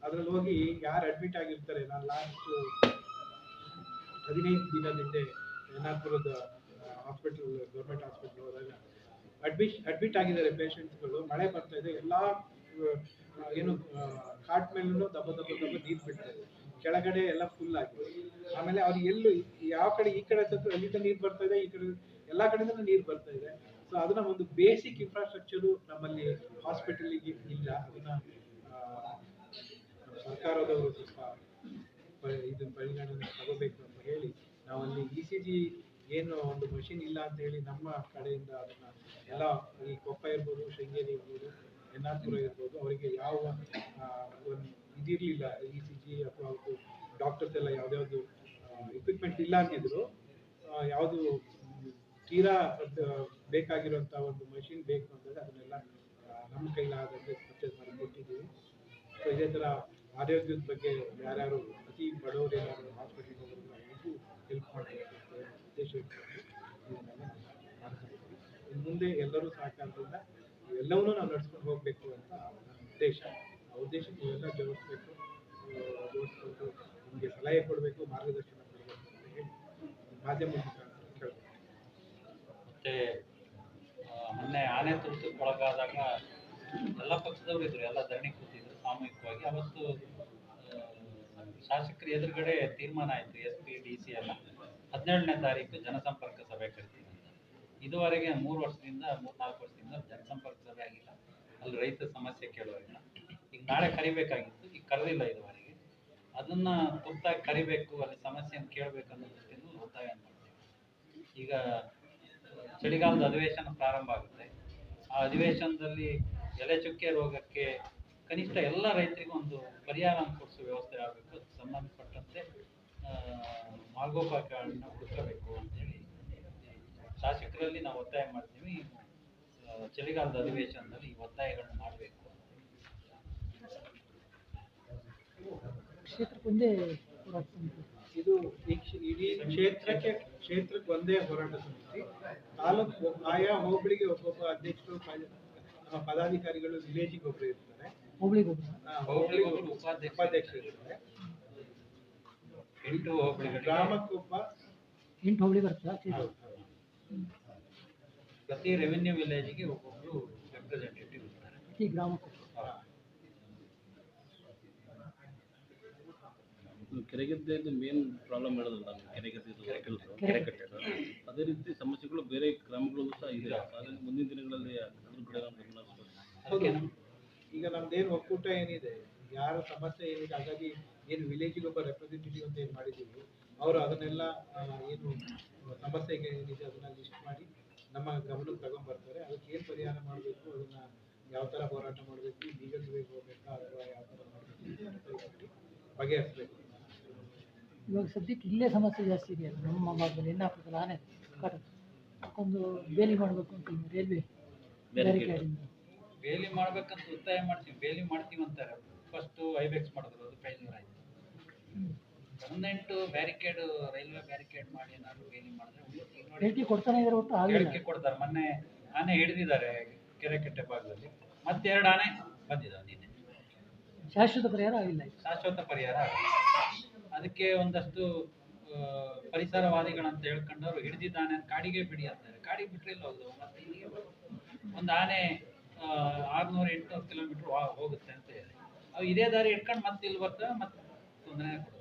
ಅದ್ರಲ್ಲಿ ಹೋಗಿ ಯಾರು ಅಡ್ಮಿಟ್ ಆಗಿರ್ತಾರೆ, ನಾನು ಲಾಸ್ಟ್ 15 ದಿನದಿಂದ ಯನ್ನಾಪುರದ ಹಾಸ್ಪಿಟಲ್, ಗೌರ್ಮೆಂಟ್ ಹಾಸ್ಪಿಟಲ್ ಹೋದಾಗ ಅಡ್ಮಿಟ್ ಆಗಿದ್ದಾರೆ ಪೇಷಂಟ್ಸ್ಗಳು. ಮಳೆ ಬರ್ತಾ ಇದೆ, ಎಲ್ಲ ಏನು ಕಾಟ್ ಮೇಲೂ ದಬ್ಬ ನೀರು ಬಿಡ್ತಾ ಇದೆ, ಕೆಳಗಡೆ ಎಲ್ಲ ಫುಲ್ ಆಗಿದೆ. ಆಮೇಲೆ ಅವ್ರಿಗೆ ಎಲ್ಲೂ ಯಾವ ಕಡೆ ಈ ಕಡೆ ಅಲ್ಲಿಂದ ನೀರು ಬರ್ತಾ ಇದೆ, ಈ ಕಡೆ ಎಲ್ಲ ಕಡೆಯಿಂದ ನೀರು ಬರ್ತಾ ಇದೆ. ಸೊ ಅದನ್ನ ಒಂದು ಬೇಸಿಕ್ ಇನ್ಫ್ರಾಸ್ಟ್ರಕ್ಚರು ನಮ್ಮಲ್ಲಿ ಹಾಸ್ಪಿಟಲಿಗೆ ಇಲ್ಲ. ಅದನ್ನ ಸರ್ಕಾರದವರು ಸ್ವಲ್ಪ ಇದನ್ನ ಪರಿಗಣನೆ ತಗೋಬೇಕು ಅಂತ ಹೇಳಿ ನಾವಲ್ಲಿ ECG ಏನು ಒಂದು ಮಷಿನ್ ಇಲ್ಲ ಅಂತ ಹೇಳಿ ನಮ್ಮ ಕಡೆಯಿಂದ ಅದನ್ನ ಎಲ್ಲ ಈ ಕೊಪ್ಪ ಇರ್ಬೋದು, ಶೃಂಗೇರಿ ಇರ್ಬೋದು, ಯನ್ನಾಪುರ ಇರ್ಬೋದು, ಅವರಿಗೆ ಯಾವ ಒಂದು ಇದಿರಲಿಲ್ಲ ECG ಅಥವಾ ಅವ್ರದ್ದು ಡಾಕ್ಟರ್ಸ್ ಎಲ್ಲ ಯಾವ್ದಾವ್ದು ಇಕ್ವಿಪ್ಮೆಂಟ್ ಇಲ್ಲ ಅಂತಿದ್ರು. ಯಾವುದು ತೀರಾ ಬೇಕಾಗಿರುವಂಥ ಒಂದು ಮಷಿನ್ ಬೇಕು ಅಂತಂದರೆ ಅದನ್ನೆಲ್ಲ ನಮ್ಮ ಕೈಲಾದಂತೆ ಪರ್ಚೇಸ್ ಮಾಡಿ ಕೊಟ್ಟಿದ್ದೀವಿ. ಸೊ ಇದೇ ಥರ ಆರೋಗ್ಯದ ಬಗ್ಗೆ ಯಾರ್ಯಾರು ಅತಿ ಬಡವರು ಏನಾದ್ರು ಹಾಸ್ಪಿಟಲ್ಗೆ ಹೋಗೋದು ಅವ್ರಿಗೂ ಹೆಲ್ಪ್ ಮಾಡಬೇಕು ಅಂತ ಉದ್ದೇಶ ಇಟ್ಕೊಂಡು ಇದನ್ನೆಲ್ಲ ಮಾಡ್ತಾಯಿದ್ದೀವಿ. ಇನ್ನು ಮುಂದೆ ಎಲ್ಲರೂ ಸಹಕಾರದಿಂದ ಇವೆಲ್ಲವನ್ನೂ ನಾವು ನಡ್ಸ್ಕೊಂಡು ಹೋಗಬೇಕು ಅಂತ ನನ್ನ ಉದ್ದೇಶ. ಆ ಉದ್ದೇಶಕ್ಕೆ ನೀವೆಲ್ಲ ಜೋಡಿಸ್ಕೊಂಡು ನಿಮಗೆ ಸಲಹೆ ಕೊಡಬೇಕು, ಮಾರ್ಗದರ್ಶನ ಕೊಡಬೇಕು ಅಂತ ಹೇಳಿ ಮಾಧ್ಯಮ ಮುಖಾಂತರ ಕೇಳಬೇಕು. ಮತ್ತೆ ಮೊನ್ನೆ ಆನೆ ತುರ್ತಕ್ಕೆ ಒಳಗಾದಾಗ ಎಲ್ಲ ಪಕ್ಷದವರು ಇದ್ರು, ಎಲ್ಲ ಧರಣಿ ಕೂತಿದ್ರು ಸಾಮೂಹಿಕವಾಗಿ. ಅವತ್ತು ಶಾಸಕರ ಎದುರುಗಡೆ ತೀರ್ಮಾನ ಆಯಿತು, SP DC ಎಲ್ಲ 17ನೇ ತಾರೀಕು ಜನಸಂಪರ್ಕ ಸಭೆ ಕರಿತೀವಿ ಅಂತ. ಇದುವರೆಗೆ 3-4 ವರ್ಷದಿಂದ ಜನಸಂಪರ್ಕ ಸಭೆ ಆಗಿಲ್ಲ, ಅಲ್ಲಿ ರೈತ ಸಮಸ್ಯೆ ಕೇಳೋರಿಲ್ಲ. ಈಗ ನಾಳೆ ಕರಿಬೇಕಾಗಿತ್ತು, ಈಗ ಕರೆದಿಲ್ಲ ಇದುವರೆಗೆ. ಅದನ್ನ ತುರ್ತಾಗಿ ಕರಿಬೇಕು, ಅಲ್ಲಿ ಸಮಸ್ಯೆಯನ್ನು ಕೇಳಬೇಕು ಅನ್ನೋ ದೃಷ್ಟಿಯಿಂದ ಒತ್ತಾಯ ಮಾಡ್ತೀವಿ. ಈಗ ಚಳಿಗಾಲದ ಅಧಿವೇಶನ ಪ್ರಾರಂಭ ಆಗುತ್ತೆ. ಆ ಅಧಿವೇಶನದಲ್ಲಿ ಎಲೆ ಚುಕ್ಕೆ ರೋಗಕ್ಕೆ ಕನಿಷ್ಠ ಎಲ್ಲ ರೈತರಿಗೂ ಒಂದು ಪರಿಹಾರ ಕೊಡಿಸೋ ವ್ಯವಸ್ಥೆ ಆಗಬೇಕು. ಅದಕ್ಕೆ ಸಂಬಂಧಪಟ್ಟಂತೆ ಮಾರ್ಗೋಪಾಯಗಳನ್ನ ಹುಡುಕಬೇಕು ಅಂತೇಳಿ ಶಾಸಕರಲ್ಲಿ ನಾವು ಒತ್ತಾಯ ಮಾಡ್ತೀವಿ. ಚಳಿಗಾಲದ ಅಧಿವೇಶನದಲ್ಲಿ ಈ ಒತ್ತಾಯಗಳನ್ನ ಮಾಡಬೇಕು. ಇದು ಇಡೀ ಕ್ಷೇತ್ರಕ್ಕೆ ಒಂದೇ ಹೋರಾಟ ಸಮಿತಿ. ತಾಲೂಕು ಆಯಾ ಹೋಬಳಿಗೆ ಒಬ್ಬೊಬ್ಬ ಅಧ್ಯಕ್ಷರು, ಪದಾಧಿಕಾರಿಗಳು, ವಿಲೇಜಿಗೆ ಒಬ್ಬರು ಇರ್ತಾರೆ, ಹೋಬಳಿಗೆ ಉಪಾಧ್ಯಕ್ಷರು ಇರ್ತಾರೆ, 8 ಹೋಬಳಿಗಳು, ಗ್ರಾಮಕ್ಕೊಬ್ಬ 8 ಹೋಬಳಿ ಬರ್ತದೆ. ಪ್ರತಿ ರೆವಿನ್ಯೂ ವಿಲೇಜಿಗೆ ಒಬ್ಬೊಬ್ರು ರೆಪ್ರೆಸೆಂಟೇಟಿವ್ ಇರ್ತಾರೆ. ಪ್ರತಿ ಗ್ರಾಮಕ್ಕೂ ಕೆರೆಗದ್ದೆದು ಮೇನ್ ಪ್ರಾಬ್ಲಮ್ ಹೇಳೋದಲ್ಲ, ಕೆರೆಕಟ್ಟೆ ಅದೇ ರೀತಿ ಸಮಸ್ಯೆಗಳು ಬೇರೆ ಗ್ರಾಮಗಳಲ್ಲೂ ಸಹ ಇದೆ. ಆದರೆ ಮುಂದಿನ ದಿನಗಳಲ್ಲಿ ಅದ್ರ ಕಡೆ ನಾವು ಗಮನ ಹರಿಸಬೇಕು. ಈಗ ನಮ್ದೇನು ಒಕ್ಕೂಟ ಏನಿದೆ, ಯಾರ ಸಮಸ್ಯೆ ಏನಿದೆ, ಹಾಗಾಗಿ ಏನು ವಿಲೇಜಿಗೆ ಒಬ್ಬ ರೆಪ್ರೆಸೆಂಟೇಟಿವ್ ಅಂತ ಏನು ಮಾಡಿದ್ದೀವಿ, ಅವರು ಅದನ್ನೆಲ್ಲ ಏನು ಸಮಸ್ಯೆಗೆ ಏನಿದೆ ಅದನ್ನ ಲಿಸ್ಟ್ ಮಾಡಿ ನಮ್ಮ ಗಮನಕ್ಕೆ ತಗೊಂಡ್ಬರ್ತಾರೆ. ಅದಕ್ಕೆ ಏನು ಪರಿಹಾರ ಮಾಡಬೇಕು, ಅದನ್ನ ಯಾವ ಥರ ಹೋರಾಟ ಮಾಡಬೇಕು, ಲೀಗಲ್ ವೇಗೆ ಹೋಗ್ಬೇಕಾ ಅಥವಾ ಯಾವ ಥರ ಮಾಡಬೇಕು ಬಗೆಹರಿಸಬೇಕು. ಇವಾಗ ಸದ್ಯಕ್ಕೆ ಇಲ್ಲೇ ಸಮಸ್ಯೆ ಜಾಸ್ತಿ ಇದೆಯಲ್ಲ ನಮ್ಮ ಭಾಗದಲ್ಲಿ, ಯನ್ನಾಪುರದಲ್ಲಿ ಆನೆ ಕಾಟ. ಒಂದು ಬೇಲಿ ಮಾಡಬೇಕು ಅಂತ ರೈಲ್ವೆ ಬ್ಯಾರಿಕೇಡಿಂದ. ಬೇಲಿ ಮಾಡ್ಬೇಕಂತ ಒತ್ತಾಯ ಮಾಡ್ತೀವಿ, ಬೇಲಿ ಮಾಡ್ತೀವಿ ಅಂತಾರೆ. ಫಸ್ಟು ಐಬೆಕ್ಸ್ ಮಾಡಿದ್ರು, ಅದು ಫೇಲ್ಯೂರ್ ಆಯಿತು. ಗವರ್ಮೆಂಟು ಬ್ಯಾರಿಕೇಡ್, ರೈಲ್ವೆ ಬ್ಯಾರಿಕೇಡ್ ಮಾಡಿ ಏನಾದ್ರು ಬೇಲಿ ಮಾಡಿದ್ರೆ ಭೇಟಿ ಕೊಡ್ತಾನೆ ಇದ್ದಾರೆ ಒಟ್ಟು ಆಗಿಲ್ಲ. ಹೇಳಿಕೆ ಕೊಡ್ತಾರೆ. ಮೊನ್ನೆ ಆನೆ ಹಿಡಿದಿದ್ದಾರೆ ಕೆರೆಕಟ್ಟೆ ಭಾಗದಲ್ಲಿ, ಮತ್ತೆ 2 ಆನೆ ಬಂದಿದ್ದಾವೆ ನಿನ್ನೆ. ಶಾಶ್ವತ ಪರಿಹಾರ ಆಗಿಲ್ಲ. ಶಾಶ್ವತ ಪರಿಹಾರ ಆಗಿಲ್ಲ. ಅದಕ್ಕೆ ಒಂದಷ್ಟು ಪರಿಸರವಾದಿಗಳಂತ ಹೇಳ್ಕೊಂಡವ್ರು ಹಿಡಿದಿದ್ದ ಆನೆ ಕಾಡಿಗೆ ಬಿಡಿ ಅಂತಾರೆ. ಕಾಡಿಗೆ ಬಿಟ್ಟರೆ ಇಲ್ಲ ಹೋಗುದು, ಮತ್ತೆ ಇಲ್ಲಿಗೆ ಒಂದು ಆನೆ 600-800 ಕಿಲೋಮೀಟರ್ ಹೋಗುತ್ತೆ ಅಂತ ಹೇಳಿ ಅವು ಇದೇ ದಾರಿ ಇಟ್ಕೊಂಡು ಮತ್ತೆ ಇಲ್ಲಿ ಬರ್ತವೆ, ಮತ್ತೆ ತೊಂದರೆ ಕೊಡ್ತಾರೆ.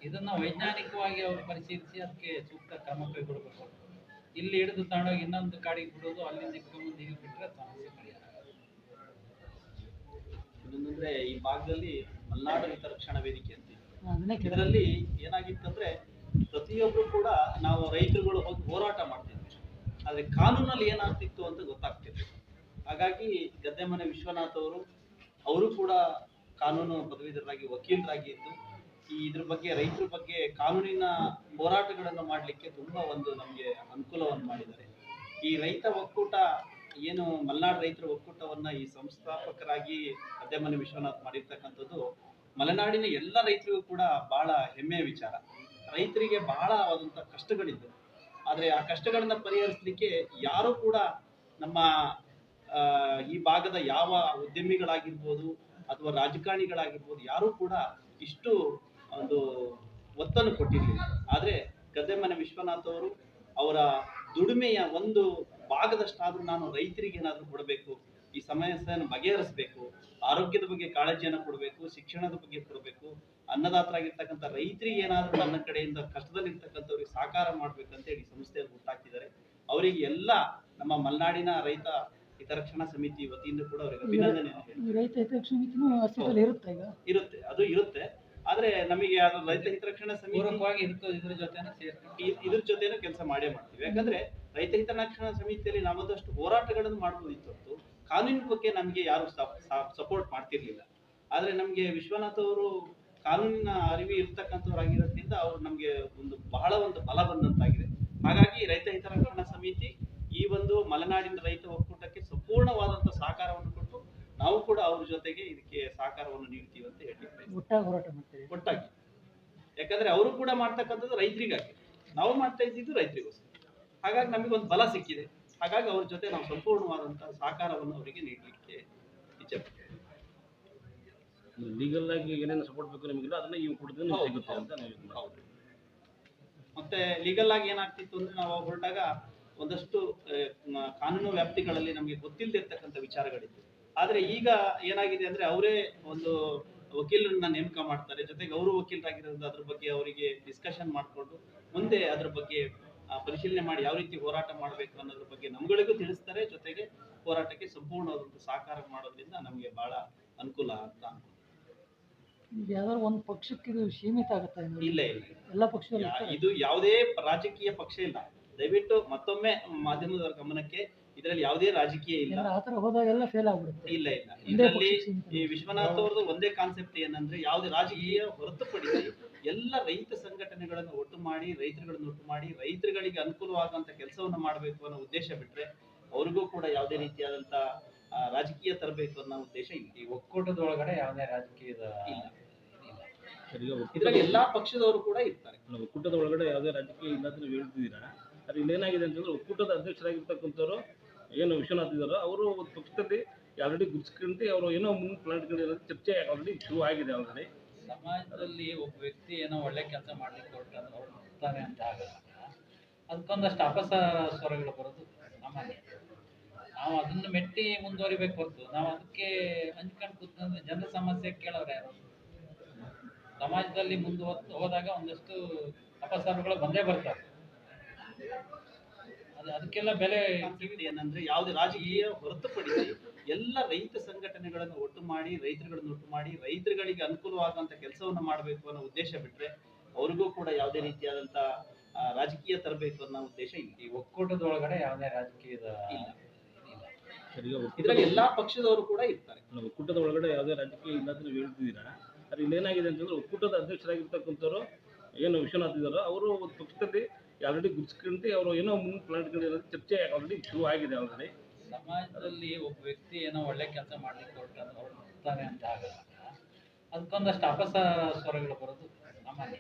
ಇದನ್ನ ವೈಜ್ಞಾನಿಕವಾಗಿ ಅವರು ಪರಿಶೀಲಿಸಿ ಅದಕ್ಕೆ ಸೂಕ್ತ ಕ್ರಮ ಕೈಗೊಳ್ಳಬೇಕು. ಇಲ್ಲಿ ಹಿಡಿದು ತಗೊಂಡೋಗಿ ಇನ್ನೊಂದು ಕಾಡಿಗೆ ಬಿಡೋದು, ಅಲ್ಲಿಂದ ಇಟ್ಕೊಂಡ್ಬಂದು ಇಲ್ಲಿ ಬಿಟ್ಟರೆ ಸಮಸ್ಯೆ ಪರಿಹಾರ. ಇನ್ನೊಂದಂದ್ರೆ ಈ ಭಾಗದಲ್ಲಿ ಮಲೆನಾಡು ಹಿತರಕ್ಷಣಾ ವೇದಿಕೆ ಅಂತ ಅದನ್ನೇ ಕೇಳ. ಇದರಲ್ಲಿ ಏನಾಗಿತ್ತಂದ್ರೆ ಪ್ರತಿಯೊಬ್ರು ಕೂಡ ನಾವು ರೈತರುಗಳು ಹೋಗಿ ಹೋರಾಟ ಮಾಡ್ತಿದ್ವಿ, ಆದ್ರೆ ಕಾನೂನಲ್ಲಿ ಏನಾಗ್ತಿತ್ತು ಅಂತ ಗೊತ್ತಾಗ್ತಿತ್ತು. ಹಾಗಾಗಿ ಗದ್ದೆಮನೆ ವಿಶ್ವನಾಥ್ ಅವರು ಕೂಡ ಕಾನೂನು ಪದವೀಧರರಾಗಿ ವಕೀಲರಾಗಿ ಇದ್ದು ಇದ್ರ ಬಗ್ಗೆ ರೈತರ ಬಗ್ಗೆ ಕಾನೂನಿನ ಹೋರಾಟಗಳನ್ನು ಮಾಡಲಿಕ್ಕೆ ತುಂಬಾ ಒಂದು ನಮಗೆ ಅನುಕೂಲವನ್ನು ಮಾಡಿದ್ದಾರೆ. ಈ ರೈತ ಒಕ್ಕೂಟ ಏನು ಮಲೆನಾಡು ರೈತರ ಒಕ್ಕೂಟವನ್ನ ಈ ಸಂಸ್ಥಾಪಕರಾಗಿ ಗದ್ದೆಮನೆ ವಿಶ್ವನಾಥ್ ಮಾಡಿರ್ತಕ್ಕಂಥದ್ದು ಮಲೆನಾಡಿನ ಎಲ್ಲ ರೈತರಿಗೂ ಕೂಡ ಬಹಳ ಹೆಮ್ಮೆಯ ವಿಚಾರ. ರೈತರಿಗೆ ಬಹಳವಾದಂಥ ಕಷ್ಟಗಳಿದ್ದು, ಆದರೆ ಆ ಕಷ್ಟಗಳನ್ನ ಪರಿಹರಿಸಲಿಕ್ಕೆ ಯಾರೂ ಕೂಡ ನಮ್ಮ ಈ ಭಾಗದ ಯಾವ ಉದ್ಯಮಿಗಳಾಗಿರ್ಬೋದು ಅಥವಾ ರಾಜಕಾರಣಿಗಳಾಗಿರ್ಬೋದು ಯಾರೂ ಕೂಡ ಇಷ್ಟು ಒಂದು ಒತ್ತನ್ನು ಕೊಟ್ಟಿರಲಿಲ್ಲ. ಆದರೆ ಗದ್ದೆಮನೆ ವಿಶ್ವನಾಥ್ ಅವರ ದುಡಿಮೆಯ ಒಂದು ಭಾಗದಷ್ಟಾದ್ರೂ ನಾನು ರೈತರಿಗೆ ಏನಾದರೂ ಕೊಡಬೇಕು, ಈ ಸಮಸ್ಯೆಯನ್ನು ಬಗೆಹರಿಸಬೇಕು, ಆರೋಗ್ಯದ ಬಗ್ಗೆ ಕಾಳಜಿಯನ್ನು ಕೊಡಬೇಕು, ಶಿಕ್ಷಣದ ಬಗ್ಗೆ ಕೊಡಬೇಕು, ಅನ್ನದಾತರಾಗಿರ್ತಕ್ಕಂಥ ರೈತರಿಗೆ ಏನಾದರೂ ನನ್ನ ಕಡೆಯಿಂದ ಕಷ್ಟದಲ್ಲಿರ್ತಕ್ಕಂಥವ್ರಿಗೆ ಸಹಕಾರ ಮಾಡ್ಬೇಕಂತ ಹೇಳಿ ಸಂಸ್ಥೆಯನ್ನು ಹುಟ್ಟಾಕಿದ್ದಾರೆ. ಅವರಿಗೆ ಎಲ್ಲ ನಮ್ಮ ಮಲೆನಾಡಿನ ರೈತ ಹಿತರಕ್ಷಣಾ ಸಮಿತಿ ವತಿಯಿಂದ ಕೂಡ ಅವರಿಗೆ ಅಭಿನಂದನೆ ರೈತ ಹಿತರಕ್ಷಣಾ ಸಮಿತಿನೂ ಅಸ್ತಿತ್ವದಲ್ಲಿ ಇರುತ್ತೆ ಈಗ. ಇರುತ್ತೆ, ಅದು ಇರುತ್ತೆ. ಆದ್ರೆ ನಮಗೆ ಅದು ರೈತ ಹಿತರಕ್ಷಣಾ ಸಮಿತಿ ಪೂರಕವಾಗಿ ಇದ್ರ ಜೊತೆನ ಸೇರ್ಕೊಂಡು ಇದ್ರ ಜೊತೆನೂ ಕೆಲಸ ಮಾಡೇ ಮಾಡ್ತೀವಿ. ಯಾಕಂದ್ರೆ ರೈತ ಹಿತರಕ್ಷಣಾ ಸಮಿತಿಯಲ್ಲಿ ನಾವೊಂದಷ್ಟು ಹೋರಾಟಗಳನ್ನು ಮಾಡ್ಬೋದಿತ್ತು ಹೊರತು ಕಾನೂನಿನ ಬಗ್ಗೆ ನಮಗೆ ಯಾರು ಸಪೋರ್ಟ್ ಮಾಡ್ತಿರ್ಲಿಲ್ಲ. ಆದ್ರೆ ನಮ್ಗೆ ವಿಶ್ವನಾಥ್ ಅವರು ಕಾನೂನಿನ ಅರಿವು ಇರ್ತಕ್ಕಂಥವ್ರಾಗಿರೋದ್ರಿಂದ ಅವ್ರು ನಮ್ಗೆ ಬಹಳ ಒಂದು ಬಲ ಬಂದಂತಾಗಿದೆ. ಹಾಗಾಗಿ ರೈತ ಹಿತರಕ್ಷಣಾ ಸಮಿತಿ ಈ ಒಂದು ಮಲೆನಾಡಿನ ರೈತ ಒಕ್ಕೂಟಕ್ಕೆ ಸಂಪೂರ್ಣವಾದಂತ ಸಹಕಾರವನ್ನು ಕೊಟ್ಟು ನಾವು ಕೂಡ ಅವ್ರ ಜೊತೆಗೆ ಇದಕ್ಕೆ ಸಹಕಾರವನ್ನು ನೀಡ್ತೀವಿ ಅಂತ ಹೇಳ್ತೀವಿ. ಒಟ್ಟಾಗಿ ಹೋರಾಟ ಮಾಡ್ತೀವಿ ಒಟ್ಟಾಗಿ. ಯಾಕಂದ್ರೆ ಅವರು ಕೂಡ ಮಾಡ್ತಕ್ಕಂಥದ್ದು ರೈತರಿಗಾಗಿ, ನಾವು ಮಾಡ್ತಾ ಇದ್ದಿದ್ದು ರೈತರಿಗೋಸ್ಕರ. ಹಾಗಾಗಿ ನಮಗೆ ಒಂದು ಬಲ ಸಿಕ್ಕಿದೆ. ಹಾಗಾಗಿ ಅವ್ರ ಜೊತೆ ನಾವು ಸಂಪೂರ್ಣವಾದಂತಹ ಸಹಕಾರವನ್ನು ಅವರಿಗೆ ನೀಡಲಿಕ್ಕೆ ಇಚ್ಛೆ ಪಡ್ತೇವೆ. ಲೀಗಲ್ ಆಗಿ ಏನೇನು ಸಪೋರ್ಟ್ ಬೇಕು ನಮಗಿಲ್ಲ, ಅದನ್ನ ಇವು ಕೊಡೋದು ಸಿಗುತ್ತೆ ಅಂತ ನಾವು. ಹೌದು. ಮತ್ತೆ ಲೀಗಲ್ ಆಗಿ ಏನಾಗ್ತಿತ್ತು ಅಂದ್ರೆ ನಾವು ಹೊರಟಾಗ ಒಂದಷ್ಟು ಕಾನೂನು ವ್ಯಾಪ್ತಿಗಳಲ್ಲಿ ನಮಗೆ ಗೊತ್ತಿಲ್ಲದಿರ್ತಕ್ಕಂಥ ವಿಚಾರಗಳಿತ್ತು. ಆದ್ರೆ ಈಗ ಏನಾಗಿದೆ ಅಂದ್ರೆ ಅವರೇ ಒಂದು ವಕೀಲರನ್ನ ನೇಮಕ ಮಾಡ್ತಾರೆ, ಜೊತೆಗೆ ಅವರು ವಕೀಲರಾಗಿರೋದ್ರಿಂದ ಅದ್ರ ಬಗ್ಗೆ ಅವರಿಗೆ ಡಿಸ್ಕಷನ್ ಮಾಡಿಕೊಂಡು ಮುಂದೆ ಅದ್ರ ಬಗ್ಗೆ ಪರಿಶೀಲನೆ ಮಾಡಿ ಯಾವ ರೀತಿ ಹೋರಾಟ ಮಾಡಬೇಕು ಅನ್ನೋದ್ರ ಬಗ್ಗೆ ನಮ್ಗಳಿಗೂ ತಿಳಿಸ್ತಾರೆ. ಜೊತೆಗೆ ಹೋರಾಟಕ್ಕೆ ಸಂಪೂರ್ಣವಾದಂಥ ಸಹಕಾರ ಮಾಡೋದ್ರಿಂದ ನಮಗೆ ಬಹಳ ಅನುಕೂಲ ಅಂತ. ಯಾವ್ದಾದ್ರು ಒಂದು ಪಕ್ಷಕ್ಕೆ ಇದು ಸೀಮಿತ ಆಗುತ್ತಾ? ಇಲ್ಲ ಇಲ್ಲ, ಎಲ್ಲ ಪಕ್ಷದಲ್ಲಿ ಇದು ಯಾವುದೇ ರಾಜಕೀಯ ಪಕ್ಷ ಇಲ್ಲ. ದಯವಿಟ್ಟು ಮತ್ತೊಮ್ಮೆ ಮಾಧ್ಯಮದವರ ಗಮನಕ್ಕೆ, ಇದರಲ್ಲಿ ಯಾವುದೇ ರಾಜಕೀಯ ಇಲ್ಲ. ಆತರ ಹೋದಾಗೆಲ್ಲ ಫೇಲ್ ಆಗ್ಬಿಡುತ್ತೆ. ಇಲ್ಲ ಇಲ್ಲ, ಇದರಲ್ಲಿ ಈ ವಿಶ್ವನಾಥ್ ಅವ್ರದ್ದು ಒಂದೇ ಕಾನ್ಸೆಪ್ಟ್ ಏನಂದ್ರೆ ಯಾವುದೇ ರಾಜಕೀಯ ಹೊರತುಪಡಿಸಿ ಎಲ್ಲ ರೈತ ಸಂಘಟನೆಗಳನ್ನು ಒಟ್ಟು ಮಾಡಿ, ರೈತರುಗಳನ್ನು ಒಟ್ಟು ಮಾಡಿ, ರೈತರುಗಳಿಗೆ ಅನುಕೂಲವಾಗುವಂತ ಕೆಲಸವನ್ನು ಮಾಡಬೇಕು ಅನ್ನೋ ಉದ್ದೇಶ ಬಿಟ್ರೆ ಅವ್ರಿಗೂ ಕೂಡ ಯಾವುದೇ ರೀತಿಯಾದಂತ ರಾಜಕೀಯ ತರಬೇಕು ಅನ್ನೋ ಉದ್ದೇಶ ಇಲ್ಲ. ಈ ಒಕ್ಕೂಟದ ಒಳಗಡೆ ಯಾವುದೇ ರಾಜಕೀಯದ ಇಲ್ಲ. ಸರಿ, ಇದ್ರಲ್ಲಿ ಎಲ್ಲಾ ಪಕ್ಷದವರು ಕೂಡ ಇರ್ತಾರೆ. ಒಕ್ಕೂಟದ ಒಳಗಡೆ ಯಾವುದೇ ರಾಜಕೀಯ ಇಲ್ಲ ಅಂತ ನೀವು ಹೇಳ್ತಿದ್ದೀರಾ. ಅದು ಇಲ್ಲೇನಾಗಿದೆ ಅಂತಂದ್ರೆ ಒಕ್ಕೂಟದ ಅಧ್ಯಕ್ಷರಾಗಿರ್ತಕ್ಕಂಥವ್ರು ಏನು ವಿಶ್ವನಾಥ್ ಇದ್ದಾರೋ ಅವರು ಒಂದು ಪಕ್ಷದಲ್ಲಿ ಆಲ್ರೆಡಿ ಗುರುಸ್ಕೊಂಡು ಅವರು ಏನೋ ಮುಂದೆ ಪ್ಲಾನ್ಗಳಿರೋದು ಚರ್ಚೆ ಆಲ್ರೆಡಿ ಶುರು ಆಗಿದೆ. ಆಲ್ರೆಡಿ ಸಮಾಜದಲ್ಲಿ ಒಬ್ಬ ವ್ಯಕ್ತಿ ಏನೋ ಒಳ್ಳೆ ಕೆಲಸ ಮಾಡ್ಲಿಕ್ಕೆ ಹೊರಡ್ತಾನೆ ಅಂತ ಆಗಲ್ಲ, ಅದಕ್ಕೊಂದಷ್ಟು ಅಪಸ್ವರಗಳು ಬರೋದು ಸಾಮಾನ್ಯ. ನಾವು ಅದನ್ನು ಮೆಟ್ಟಿ ಮುಂದುವರಿಬೇಕು ಹೊರತು ನಾವು ಅದಕ್ಕೆ ಹಂಚ್ಕೊಂಡು ಕೂತ್ಕೊಂಡ್ರೆ ಜನರ ಸಮಸ್ಯೆ ಕೇಳೋರು ಯಾರು? ಸಮಾಜದಲ್ಲಿ ಹೋದಾಗ ಒಂದಷ್ಟು ಅಪಸ್ವರಗಳು ಬಂದೇ ಬರ್ತಾರೆ. ಅದಕ್ಕೆಲ್ಲ ಬೆಲೆ ಏನಂದ್ರೆ ಯಾವುದೇ ರಾಜಕೀಯ ಹೊರತುಪಡಿಸಿ ಎಲ್ಲ ರೈತ ಸಂಘಟನೆಗಳನ್ನು ಒಟ್ಟು ಮಾಡಿ, ರೈತರುಗಳನ್ನು ಒಟ್ಟು ಮಾಡಿ, ರೈತರುಗಳಿಗೆ ಅನುಕೂಲವಾಗುವಂತ ಕೆಲಸವನ್ನು ಮಾಡಬೇಕು ಅನ್ನೋ ಉದ್ದೇಶ ಬಿಟ್ರೆ ಅವ್ರಿಗೂ ಕೂಡ ಯಾವುದೇ ರೀತಿಯಾದಂತ ರಾಜಕೀಯ ತರಬೇಕು ಅನ್ನೋ ಉದ್ದೇಶ ಇಲ್ಲ. ಈ ಒಕ್ಕೂಟದ ಒಳಗಡೆ ಯಾವುದೇ ರಾಜಕೀಯದ ಇಲ್ಲ. ಸರಿ, ಇದರಲ್ಲಿ ಎಲ್ಲಾ ಪಕ್ಷದವರು ಕೂಡ ಇರ್ತಾರೆ. ಒಕ್ಕೂಟದ ಒಳಗಡೆ ಯಾವುದೇ ರಾಜಕೀಯ ಇಲ್ಲ ಅಂತ ನೀವು ಹೇಳ್ತಿದ್ದೀರಾ. ಅದು ಇಲ್ಲೇನಾಗಿದೆ ಅಂತಂದ್ರೆ ಒಕ್ಕೂಟದ ಅಧ್ಯಕ್ಷರಾಗಿರ್ತಕ್ಕಂಥವ್ರು ಏನು ವಿಶ್ವನಾಥ್ ಇದ್ದಾರೋ ಅವರು ಒಂದು ಪಕ್ಷದಲ್ಲಿ ಆಲ್ರೆಡಿ ಗುರ್ಸ್ಕೊಂಡು ಅವರು ಏನೋ ಮುಂದೆ ಪ್ಲಾನ್ ಇಟ್ಕೊಂಡಿರೋದು ಚರ್ಚೆ ಆಲ್ರೆಡಿ ಶುರು ಆಗಿದೆ ಆಲ್ರೆಡಿ. ಸಮಾಜದಲ್ಲಿ ಒಬ್ಬ ವ್ಯಕ್ತಿ ಏನೋ ಒಳ್ಳೆ ಕೆಲಸ ಮಾಡ್ಲಿಕ್ಕೆ ಹೊರಡ್ತಾನೆ ಅಂತ ಆದಾಗ ಅದಕ್ಕೊಂದಷ್ಟು ಅಪಸ್ವರಗಳು ಬರೋದು ಸಾಮಾನ್ಯ.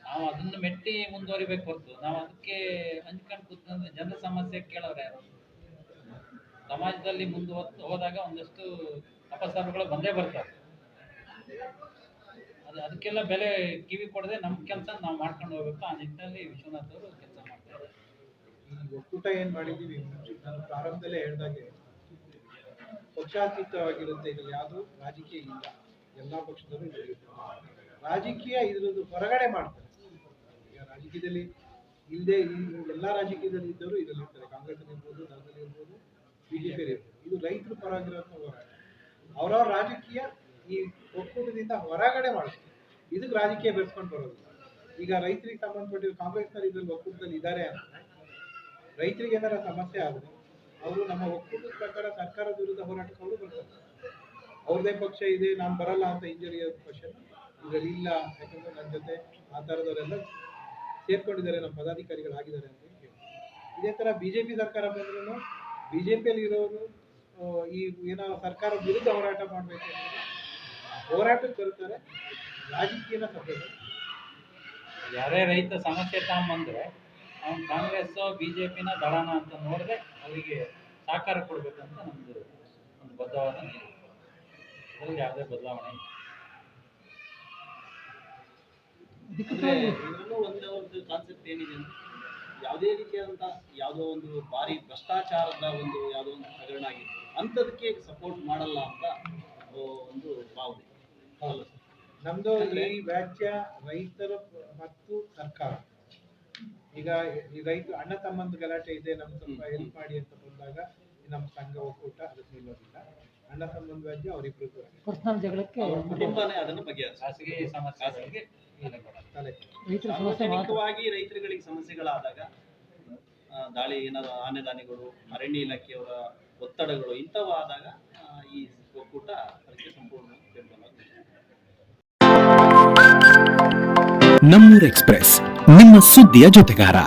ನಾವು ಅದನ್ನು ಮೆಟ್ಟಿ ಮುಂದುವರಿಬೇಕು ಹೊರತು ನಾವು ಅದಕ್ಕೆ ಹಂಚ್ಕೊಂಡು ಕೂತ್ಕೊಂಡ್ರೆ ಜನರ ಸಮಸ್ಯೆ ಕೇಳೋರು ಯಾರು? ಸಮಾಜದಲ್ಲಿ ಹೋದಾಗ ಒಂದಷ್ಟು ಅಪಸ್ವರಗಳು ಬಂದೇ ಬರ್ತಾರೆ. ಅದಕ್ಕೆಲ್ಲ ಬೆಲೆ ಕಿವಿ ಕೊಡದೆ ನಮ್ಮ ಕೆಲಸ ನಾವು ಮಾಡ್ಕೊಂಡು ಹೋಗ್ಬೇಕು. ಆ ನಿಟ್ಟಿನಲ್ಲಿ ವಿಶ್ವನಾಥ್ ಅವರು ಕೆಲಸ ಮಾಡ್ತಾರೆ. ಈ ಒಕ್ಕೂಟ ಏನ್ ಮಾಡಿದೀವಿ, ನಾನು ಪ್ರಾರಂಭದಲ್ಲೇ ಹೇಳ್ದಾಗೆ ಪಕ್ಷಾತೀತವಾಗಿರುತ್ತೆ. ಇದ್ರಲ್ಲಿ ಯಾವುದು ರಾಜಕೀಯ ಇಲ್ಲ, ಎಲ್ಲಾ ಪಕ್ಷದವರು ರಾಜಕೀಯ ಇದ್ರದ್ದು ಹೊರಗಡೆ ಮಾಡ್ತಾರೆ. ಈಗ ರಾಜಕೀಯದಲ್ಲಿ ಇಲ್ಲದೆ ಎಲ್ಲಾ ರಾಜಕೀಯದಲ್ಲಿ ಇದ್ದವರು ಇದರಲ್ಲಿ ಇರ್ತಾರೆ. ಕಾಂಗ್ರೆಸ್ ಇರ್ಬೋದು, ದಳದಲ್ಲಿ ಇರ್ಬೋದು, ಬಿಜೆಪಿ ಇರ್ಬೋದು. ಇದು ರೈತರ ಪರವಾಗಿರೋಂಥ ಹೋರಾಟ. ಅವರವ್ರ ರಾಜಕೀಯ ಈ ಒಕ್ಕೂಟದಿಂದ ಹೊರಗಡೆ ಮಾಡ್ತಾರೆ. ಇದಕ್ಕೆ ರಾಜಕೀಯ ಬೆಳೆಸ್ಕೊಂಡು ಬರೋದಿಲ್ಲ. ಈಗ ರೈತರಿಗೆ ಸಂಬಂಧಪಟ್ಟಿರೋ ಕಾಂಗ್ರೆಸ್ನಲ್ಲಿ ಇದ್ರಲ್ಲಿ ಒಕ್ಕೂಟದಲ್ಲಿ ಇದ್ದಾರೆ ಅಂದ್ರೆ ರೈತರಿಗೆ ಏನಾರ ಸಮಸ್ಯೆ ಆದರೆ ಅವರು ನಮ್ಮ ಒಕ್ಕೂಟದ ಪ್ರಕಾರ ಸರ್ಕಾರದ ವಿರುದ್ಧ ಹೋರಾಟಕ್ಕೆ ಅವರು ಬರ್ತಾರೆ. ಅವ್ರದೇ ಪಕ್ಷ ಇದೆ, ನಾನು ಬರಲ್ಲ ಅಂತ ಹಿಂಜರಿಯೋ ಪಕ್ಷ ಇದರಲ್ಲಿ ಇಲ್ಲ. ಯಾಕಂದ್ರೆ ನನ್ನ ಜೊತೆ ಆ ಥರದವರೆಲ್ಲ ಸೇರ್ಕೊಂಡಿದ್ದಾರೆ, ನಮ್ಮ ಪದಾಧಿಕಾರಿಗಳಾಗಿದ್ದಾರೆ ಅಂತ ಹೇಳಿ. ಇದೇ ಥರ ಬಿಜೆಪಿ ಸರ್ಕಾರ ಬಂದ್ರೂ ಬಿಜೆಪಿಯಲ್ಲಿ ಇರೋರು ಈ ಏನೋ ಸರ್ಕಾರದ ವಿರುದ್ಧ ಹೋರಾಟ ಮಾಡಬೇಕು ಅಂದ್ರೆ ಹೋರಾಟಕ್ಕೆ ಬರ್ತಾರೆ, ರಾಜಕೀಯನ ಸಪೋರ್ಟ್. ಯಾರೇ ರೈತ ಸಮಸ್ಯೆ ತಗೊಂಬಂದ್ರೆ ಅವ್ನು ಕಾಂಗ್ರೆಸ್ ಬಿಜೆಪಿನ ದಳನ ಅಂತ ನೋಡದೆ ಅವರಿಗೆ ಸಹಕಾರ ಕೊಡ್ಬೇಕಂತ ನಮ್ದು ಒಂದು ಬದ್ಧವಾದ ನೀತಿ. ಅದರಲ್ಲಿ ಯಾವುದೇ ಬದಲಾವಣೆ ಇಲ್ಲ. ಅಂದ್ರೆ ಇದರಲ್ಲೂ ಒಂದು ಕಾನ್ಸೆಪ್ಟ್ ಏನಿದೆ ಅಂದ್ರೆ ಯಾವುದೇ ರೀತಿಯಾದಂತ ಯಾವುದೋ ಒಂದು ಭಾರಿ ಭ್ರಷ್ಟಾಚಾರದ ಒಂದು ಯಾವುದೋ ಒಂದು ಹಗರಣ ಆಗಿತ್ತು ಅಂಥದಕ್ಕೆ ಸಪೋರ್ಟ್ ಮಾಡಲ್ಲ ಅಂತ ಒಂದು ಭಾವನೆ. ಹೌದು, ನಮ್ದು ಈ ವ್ಯಾಜ್ಯ ರೈತರ ಮತ್ತು ಸರ್ಕಾರ. ಈಗ ಈ ರೈತ ಅಣ್ಣ ತಮ್ಮಂದು ಗಲಾಟೆ ಇದೆ, ನಮ್ಗೆ ಸ್ವಲ್ಪ ಹೆಲ್ಪ್ ಮಾಡಿ ಅಂತ ಬಂದಾಗ ನಮ್ಮ ಸಂಘ ಒಕ್ಕೂಟ ಅದಕ್ಕೆ ನಿಲ್ಲೋದಿಲ್ಲ. ಅಣ್ಣ ತಮ್ಮಂದು ವ್ಯಾಜ್ಯ ಅವರಿಬ್ರು ಪರ್ಸನಲ್ ಜಗಳಕ್ಕೆ ಅವ್ರ ಕುಟುಂಬನೇ ಅದನ್ನು ಬಗೆಹರಿಸ ಖಾಸಗಿ ಸಮಸ್ಯೆಗಳಿಗೆ ತಲೆ ರೈತರ ಸಮಸ್ಯೆ ಸಾರ್ವಜನಿಕವಾಗಿ ರೈತರುಗಳಿಗೆ ಸಮಸ್ಯೆಗಳಾದಾಗ ದಾಳಿ ಏನಾದ್ರು ಆನೆದಾನಿಗಳು, ಅರಣ್ಯ ಇಲಾಖೆಯವರ ಒತ್ತಡಗಳು ಇಂಥವಾದಾಗ ಈ ಒಕ್ಕೂಟ ಅದಕ್ಕೆ ಸಂಪೂರ್ಣ ಬೆಂಬಲ. ನಮ್ಮೂರ್ ಎಕ್ಸ್‌ಪ್ರೆಸ್, ನಿಮ್ಮ ಸುದ್ದಿಯ ಜೊತೆಗಾರ.